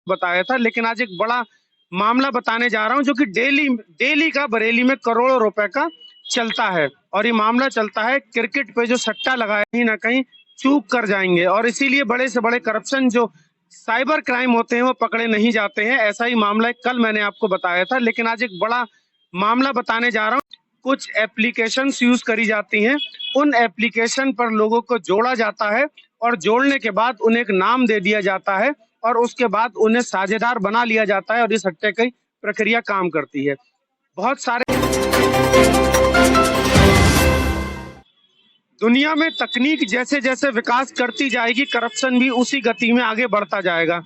बताया था, लेकिन आज एक बड़ा मामला बताने जा रहा हूं जो कि डेली डेली का बरेली में करोड़ों रुपए का चलता है। और ये मामला चलता है क्रिकेट पे जो सट्टा लगाया कहीं ना कहीं चूक कर जाएंगे, और इसीलिए बड़े से बड़े करप्शन जो साइबर क्राइम होते हैं वो पकड़े नहीं जाते हैं। ऐसा ही मामला कल मैंने आपको बताया था, लेकिन आज एक बड़ा मामला बताने जा रहा हूँ। कुछ एप्लीकेशंस यूज करी जाती हैं, उन एप्लीकेशन पर लोगों को जोड़ा जाता है और जोड़ने के बाद उन्हें एक नाम दे दिया जाता है और उसके बाद उन्हें साझेदार बना लिया जाता है और इस हत्या की प्रक्रिया काम करती है। बहुत सारे दुनिया में तकनीक जैसे जैसे विकास करती जाएगी, करप्शन भी उसी गति में आगे बढ़ता जाएगा।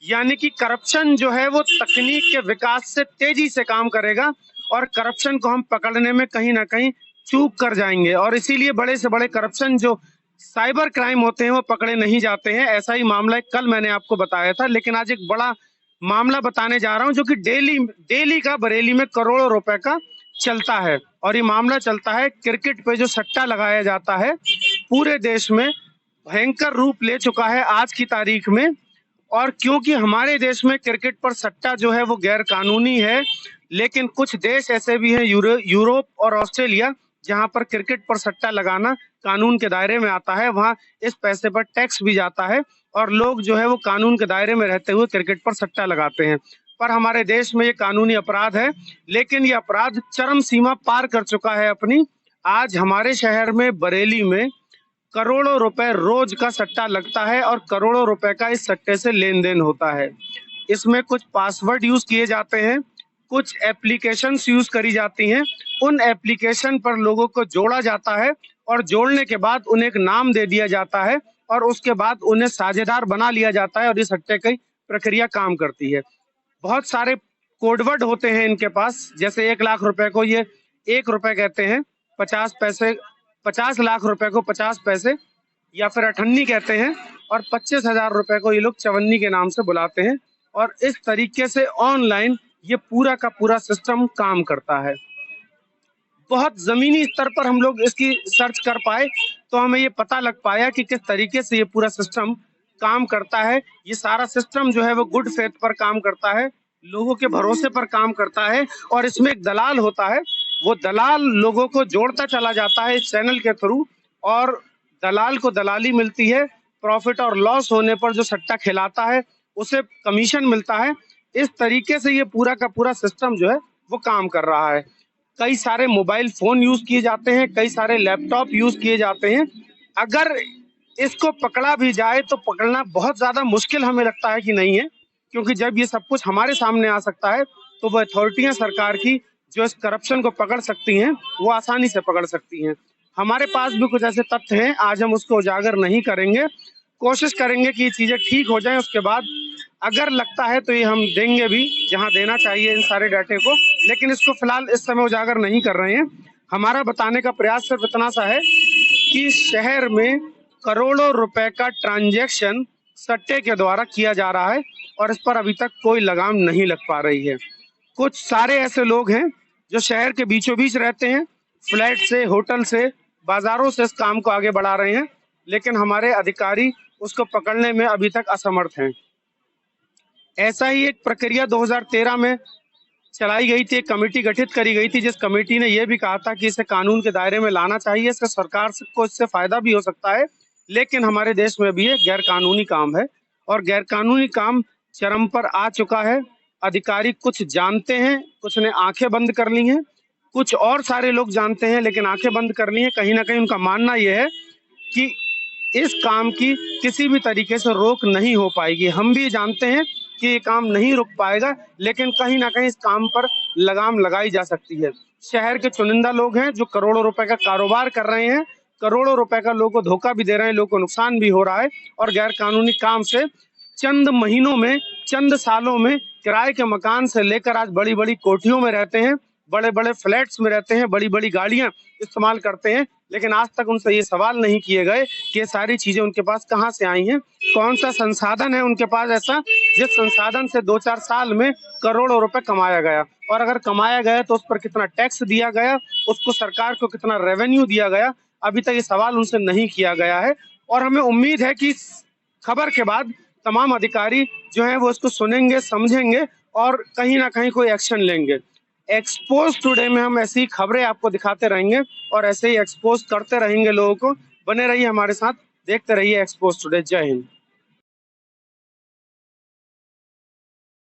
यानी कि करप्शन जो है वो तकनीक के विकास से तेजी से काम करेगा और करप्शन को हम पकड़ने में कहीं ना कहीं चूक कर जाएंगे, और इसीलिए बड़े से बड़े करप्शन जो साइबर क्राइम होते हैं वो पकड़े नहीं जाते हैं। ऐसा ही मामला कल मैंने आपको बताया था, लेकिन आज एक बड़ा मामला बताने जा रहा हूं जो कि डेली डेली का बरेली में करोड़ों रुपए का चलता है। और ये मामला चलता है क्रिकेट पे जो सट्टा लगाया जाता है, पूरे देश में भयंकर रूप ले चुका है आज की तारीख में। और क्योंकि हमारे देश में क्रिकेट पर सट्टा जो है वो गैर कानूनी है, लेकिन कुछ देश ऐसे भी हैं यूरोप और ऑस्ट्रेलिया जहां पर क्रिकेट पर सट्टा लगाना कानून के दायरे में आता है। वहां इस पैसे पर टैक्स भी जाता है और लोग जो है वो कानून के दायरे में रहते हुए क्रिकेट पर सट्टा लगाते हैं। पर हमारे देश में ये कानूनी अपराध है, लेकिन ये अपराध चरम सीमा पार कर चुका है अपनी। आज हमारे शहर में बरेली में करोड़ों रुपए रोज का सट्टा लगता है और करोड़ों रुपए का इस सट्टे से लेन देन होता है। इसमें कुछ पासवर्ड यूज किए जाते हैं, कुछ एप्लीकेशंस यूज करी जाती हैं, उन एप्लीकेशन पर लोगों को जोड़ा जाता है और जोड़ने के बाद उन्हें एक नाम दे दिया जाता है और उसके बाद उन्हें साझेदार बना लिया जाता है और इस हत्या की प्रक्रिया काम करती है। बहुत सारे कोडवर्ड होते हैं इनके पास, जैसे 1 लाख रुपए को ये 1 रुपए कहते हैं, 50 पैसे 50 लाख रुपए को 50 पैसे, या फिर अठन्नी कहते हैं, और 25,000 रुपए को ये लोग चवन्नी के नाम से बुलाते हैं। और इस तरीके से ऑनलाइन ये पूरा का पूरा सिस्टम काम करता है। बहुत जमीनी स्तर पर हम लोग इसकी सर्च कर पाए तो हमें ये पता लग पाया कि किस तरीके से ये पूरा सिस्टम काम करता है। ये सारा सिस्टम जो है वो गुड फेथ पर काम करता है, लोगों के भरोसे पर काम करता है, और इसमें एक दलाल होता है। वो दलाल लोगों को जोड़ता चला जाता है इस चैनल के थ्रू, और दलाल को दलाली मिलती है। प्रॉफिट और लॉस होने पर जो सट्टा खिलाता है उसे कमीशन मिलता है। इस तरीके से ये पूरा का पूरा सिस्टम जो है वो काम कर रहा है। कई सारे मोबाइल फोन यूज किए जाते हैं, कई सारे लैपटॉप यूज किए जाते हैं। अगर इसको पकड़ा भी जाए तो पकड़ना बहुत ज्यादा मुश्किल हमें लगता है कि नहीं है, क्योंकि जब ये सब कुछ हमारे सामने आ सकता है तो वो अथॉरिटियां सरकार की जो इस करप्शन को पकड़ सकती हैं वो आसानी से पकड़ सकती हैं। हमारे पास भी कुछ ऐसे तथ्य हैं, आज हम उसको उजागर नहीं करेंगे, कोशिश करेंगे कि ये चीजें ठीक हो जाएं। उसके बाद अगर लगता है तो ये हम देंगे भी जहां देना चाहिए इन सारे डाटे को, लेकिन इसको फिलहाल इस समय उजागर नहीं कर रहे हैं। हमारा बताने का प्रयास सिर्फ इतना सा है कि शहर में करोड़ों रुपए का ट्रांजैक्शन सट्टे के द्वारा किया जा रहा है और इस पर अभी तक कोई लगाम नहीं लग पा रही है। कुछ सारे ऐसे लोग हैं जो शहर के बीचों बीच रहते हैं, फ्लैट से, होटल से, बाजारों से इस काम को आगे बढ़ा रहे हैं, लेकिन हमारे अधिकारी उसको पकड़ने में अभी तक असमर्थ हैं। ऐसा ही एक प्रक्रिया 2013 में चलाई गई थी, एक कमेटी गठित करी गई थी जिस कमेटी ने यह भी कहा था कि इसे कानून के दायरे में लाना चाहिए, इससे सरकार को इससे फायदा भी हो सकता है। लेकिन हमारे देश में भी ये गैर कानूनी काम है और गैर कानूनी काम चरम पर आ चुका है। अधिकारी कुछ जानते हैं, कुछ ने आंखें बंद कर ली हैं, कुछ और सारे लोग जानते हैं लेकिन आंखें बंद कर ली हैं। कहीं ना कहीं उनका मानना यह है कि इस काम की किसी भी तरीके से रोक नहीं हो पाएगी। हम भी जानते हैं कि ये काम नहीं रुक पाएगा, लेकिन कहीं ना कहीं इस काम पर लगाम लगाई जा सकती है। शहर के चुनिंदा लोग हैं जो करोड़ों रुपए का कारोबार कर रहे हैं, करोड़ों रुपए का लोगों को धोखा भी दे रहे हैं, लोगों को नुकसान भी हो रहा है, और गैर कानूनी काम से चंद महीनों में, चंद सालों में किराए के मकान से लेकर आज बड़ी बड़ी कोठियों में रहते हैं, बड़े बड़े फ्लैट्स में रहते हैं, बड़ी बड़ी गाड़ियां इस्तेमाल करते हैं। लेकिन आज तक उनसे ये सवाल नहीं किए गए कि ये सारी चीजें उनके पास कहाँ से आई हैं, कौन सा संसाधन है उनके पास ऐसा जिस संसाधन से 2-4 साल में करोड़ों रुपए कमाया गया, और अगर कमाया गया तो उस पर कितना टैक्स दिया गया, उसको सरकार को कितना रेवेन्यू दिया गया। अभी तक ये सवाल उनसे नहीं किया गया है और हमें उम्मीद है कि खबर के बाद तमाम अधिकारी जो है वो इसको सुनेंगे, समझेंगे और कहीं ना कहीं कोई एक्शन लेंगे। एक्सपोज टुडे में हम ऐसी खबरें आपको दिखाते रहेंगे और ऐसे ही एक्सपोज करते रहेंगे लोगों को। बने रहिए हमारे साथ, देखते रहिए एक्सपोज टुडे। जय हिंद।